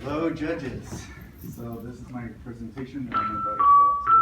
Hello, judges. So this is my presentation that I'm about to show off today.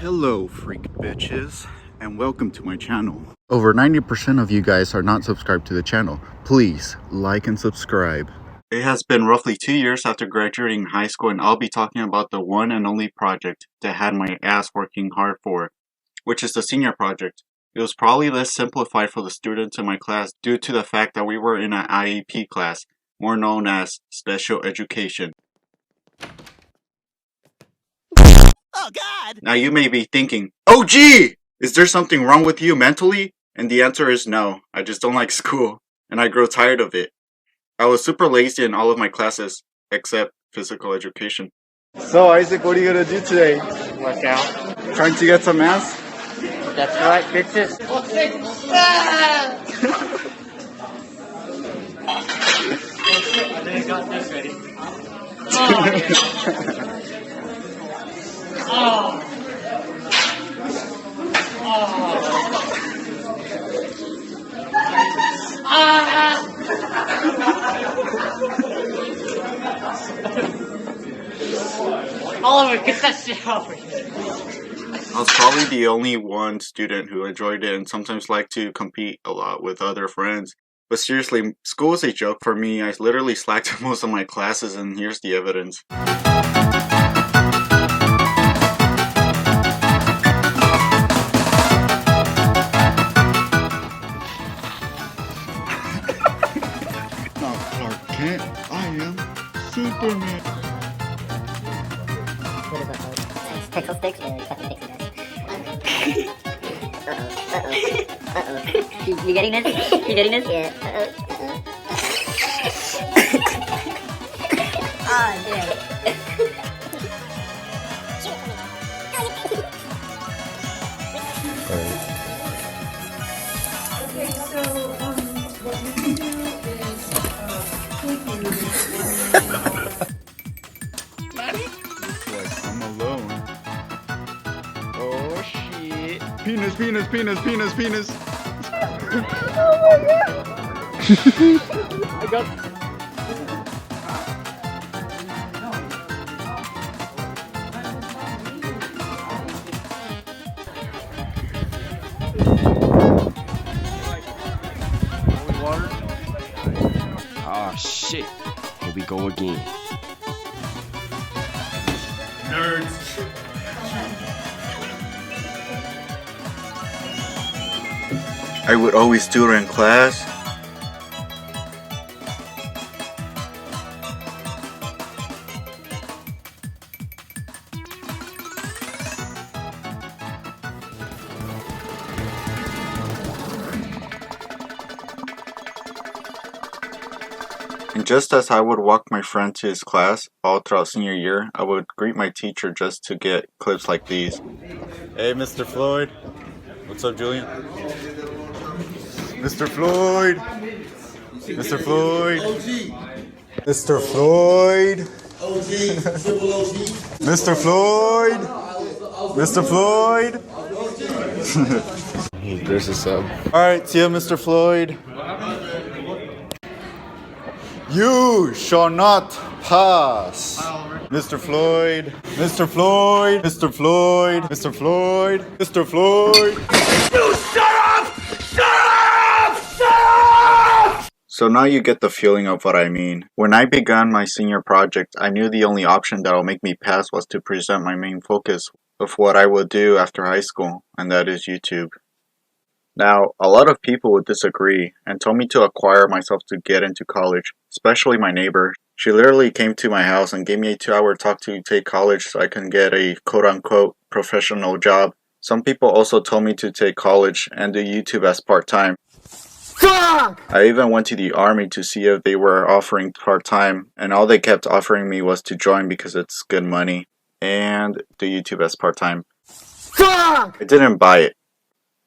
Hello, freak bitches, and welcome to my channel. Over 90% of you guys are not subscribed to the channel. Please like and subscribe. It has been roughly 2 years after graduating high school, and I'll be talking about the one and only project that I had my ass working hard for, which is the senior project. It was probably less simplified for the students in my class due to the fact that we were in an IEP class, more known as special education. Oh God! Now you may be thinking, oh gee, is there something wrong with you mentally? And the answer is no, I just don't like school, and I grow tired of it. I was super lazy in all of my classes, except physical education. So Isaac, what are you gonna do today? Work out. Trying to get some ass? That's right, bitches. I didn't got this ready. Oh. Oliver, get that shit off me. I was probably the only one student who enjoyed it and sometimes liked to compete a lot with other friends. But seriously, school was a joke for me. I literally slacked most of my classes, and here's the evidence. Not Clark Kent, I am Superman. What is that called? Pixel sticks? Yeah, fucking pixel dust. Uh-oh. You getting this? You getting this? Yeah. Oh, damn. Okay, so what we can do is Like, I'm alone. Oh shit. Penis, penis, penis, penis, penis. I got. Oh shit. Here we go again. I would always do it in class. And just as I would walk my friend to his class all throughout senior year, I would greet my teacher just to get clips like these. Hey, Mr. Floyd. What's up, Julian? Mr. Floyd. Mr. Floyd. Mr. Floyd. Mr. Floyd. Mr. Floyd. There's a sub. Alright, see ya, Mr. Floyd. You shall not pass. Mr. Floyd. Mr. Floyd. Mr. Floyd. Mr. Floyd. Mr. Floyd. You shut up! Shut up! Shut up! So now you get the feeling of what I mean. When I began my senior project, I knew the only option that will make me pass was to present my main focus of what I will do after high school, and that is YouTube. Now, a lot of people would disagree and told me to acquire myself to get into college, especially my neighbor. She literally came to my house and gave me a 2-hour talk to take college so I can get a quote-unquote professional job. Some people also told me to take college and do YouTube as part-time. Fuck! I even went to the army to see if they were offering part-time, and all they kept offering me was to join because it's good money and do YouTube as part-time. Fuck! I didn't buy it.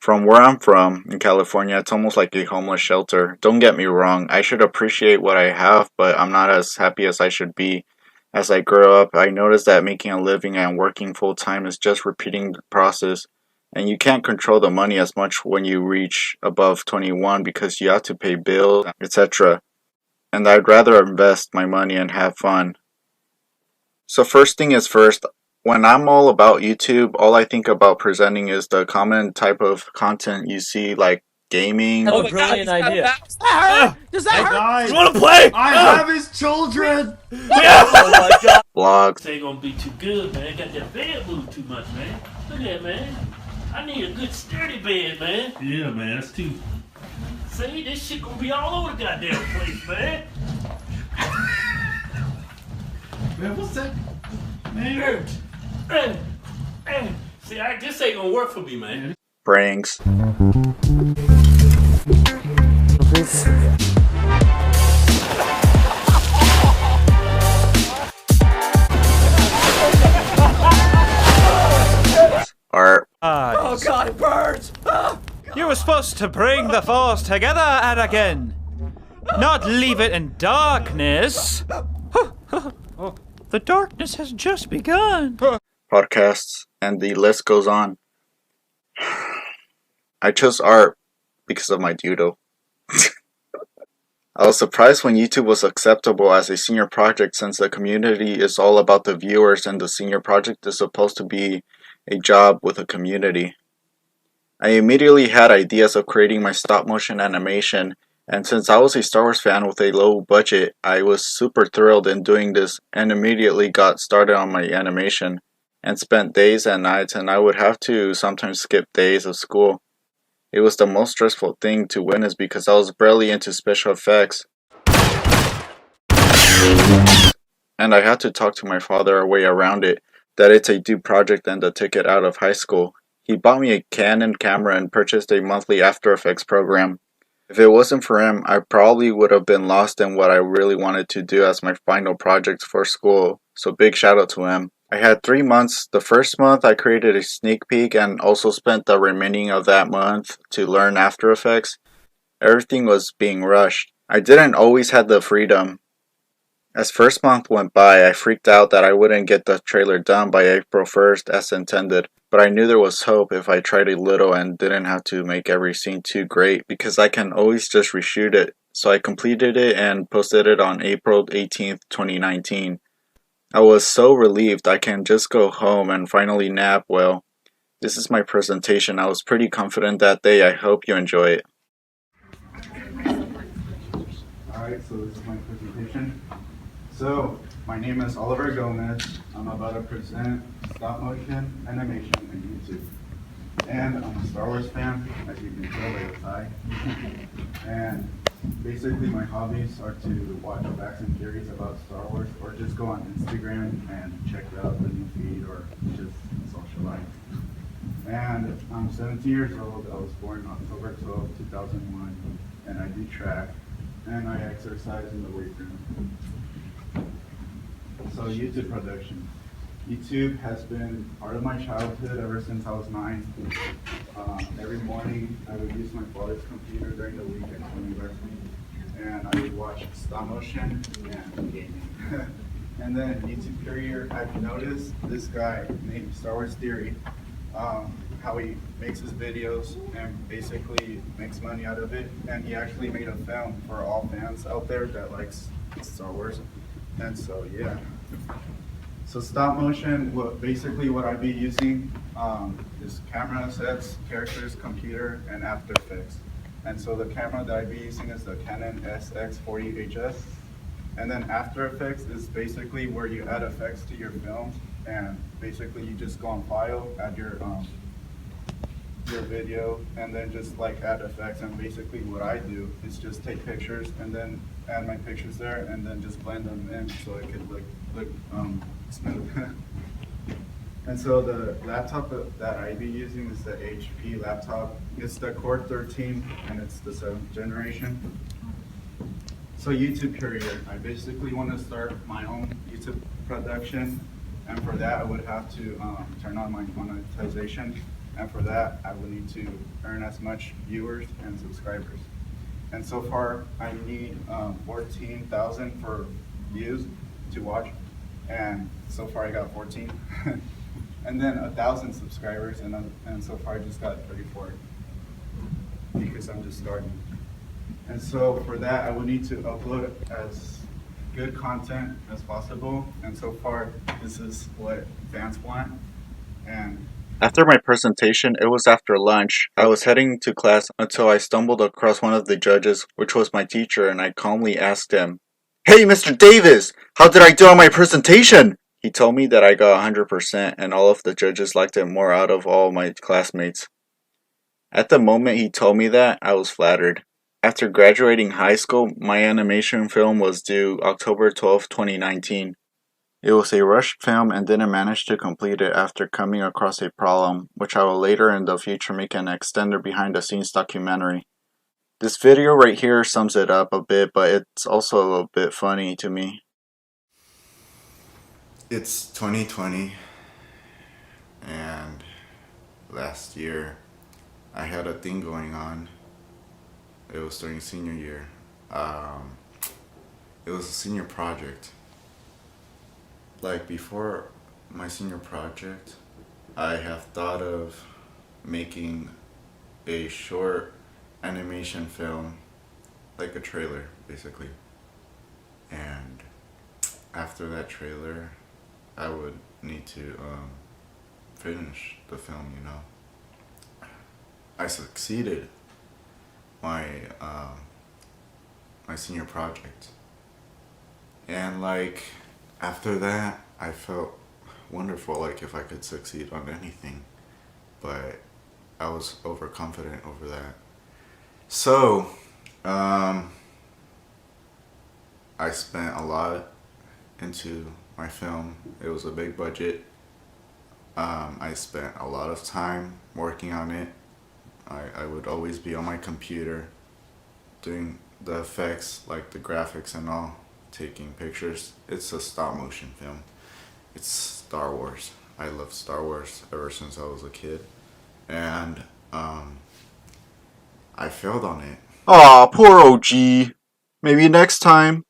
From where I'm from, in California, it's almost like a homeless shelter. Don't get me wrong, I should appreciate what I have, but I'm not as happy as I should be. As I grow up, I noticed that making a living and working full-time is just repeating the process, and you can't control the money as much when you reach above 21 because you have to pay bills, etc. And I'd rather invest my money and have fun. So first thing is first, when I'm all about YouTube, all I think about presenting is the common type of content you see, like gaming. Oh, brilliant idea. Does that hurt? Guys, You wanna play? I have his children! Oh my god. Vlogs. This ain't gonna be too good, man. Got that bed moved too much, man. Look at that, man. I need a good sturdy bed, man. Yeah, man, that's too. See, this shit gonna be all over the goddamn place, man. Man, what's that? Man. See, this ain't gonna work for me, man. Pranks. Art. Oh god, it burns! You were supposed to bring the force together and again, not leave it in darkness. The darkness has just begun. Podcasts, and the list goes on. I chose art because of my judo. I was surprised when YouTube was acceptable as a senior project since the community is all about the viewers and the senior project is supposed to be a job with a community. I immediately had ideas of creating my stop motion animation, and since I was a Star Wars fan with a low budget, I was super thrilled in doing this and immediately got started on my animation and spent days and nights, and I would have to sometimes skip days of school. It was the most stressful thing to witness because I was barely into special effects. And I had to talk to my father a way around it, that it's a due project and a ticket out of high school. He bought me a Canon camera and purchased a monthly After Effects program. If it wasn't for him, I probably would have been lost in what I really wanted to do as my final project for school, so big shout out to him. I had 3 months. The first month I created a sneak peek and also spent the remaining of that month to learn After Effects. Everything was being rushed. I didn't always have the freedom. As first month went by, I freaked out that I wouldn't get the trailer done by April 1st as intended, but I knew there was hope if I tried a little and didn't have to make every scene too great because I can always just reshoot it. So I completed it and posted it on April 18th, 2019. I was so relieved I can just go home and finally nap well. This is my presentation. I was pretty confident that day. I hope you enjoy it. Alright, so this is my presentation. So, my name is Oliver Gomez. I'm about to present stop motion animation on YouTube. And I'm a Star Wars fan, as you can tell by the tie. And basically my hobbies are to watch facts and theories about Star Wars or just go on Instagram and check out the new feed or just socialize. And I'm 17 years old. I was born October 12, 2001, and I do track and I exercise in the weight room. So YouTube production. YouTube has been part of my childhood ever since I was 9. Every morning I would use my father's computer during the week at university, and I would watch stop motion and gaming. And then YouTube career, I've noticed this guy named Star Wars Theory, how he makes his videos and basically makes money out of it, and he actually made a film for all fans out there that likes Star Wars. And so yeah. So stop motion, basically what I'd be using is camera sets, characters, computer, and After Effects. And so the camera that I'd be using is the Canon SX40HS. And then After Effects is basically where you add effects to your film, and basically you just go on File, add your video, and then just like add effects. And basically what I do is just take pictures and then add my pictures there, and then just blend them in so it could look smooth. And so the laptop that I'd be using is the HP laptop. It's the Core 13, and it's the 7th generation. So YouTube career, I basically want to start my own YouTube production, and for that I would have to turn on my monetization. and for that I will need to earn as much viewers and subscribers. And so far I need 14,000 for views to watch, and so far I got 14. And then 1,000 subscribers, and so far I just got 34 because I'm just starting. And so for that I will need to upload as good content as possible, and so far this is what fans want. And after my presentation, it was after lunch. I was heading to class until I stumbled across one of the judges, which was my teacher, and I calmly asked him, "Hey, Mr. Davis, how did I do on my presentation?" He told me that I got 100% and all of the judges liked it more out of all my classmates. At the moment he told me that, I was flattered. After graduating high school, my animation film was due October 12, 2019. It was a rushed film and didn't manage to complete it after coming across a problem, which I will later in the future make an extended behind the scenes documentary. This video right here sums it up a bit, but it's also a bit funny to me. It's 2020, and last year I had a thing going on. It was during senior year. It was a senior project. Like before my senior project, I have thought of making a short animation film, like a trailer basically. And after that trailer, I would need to finish the film, you know. I succeeded my my senior project, and like after that I felt wonderful, like if I could succeed on anything, but I was overconfident over that. So I spent a lot into my film. It was a big budget. I spent a lot of time working on it. I would always be on my computer doing the effects, like the graphics and all, taking pictures. It's a stop motion film. It's Star Wars. I love Star Wars ever since I was a kid. And I failed on it. Aw, poor OG. Maybe next time.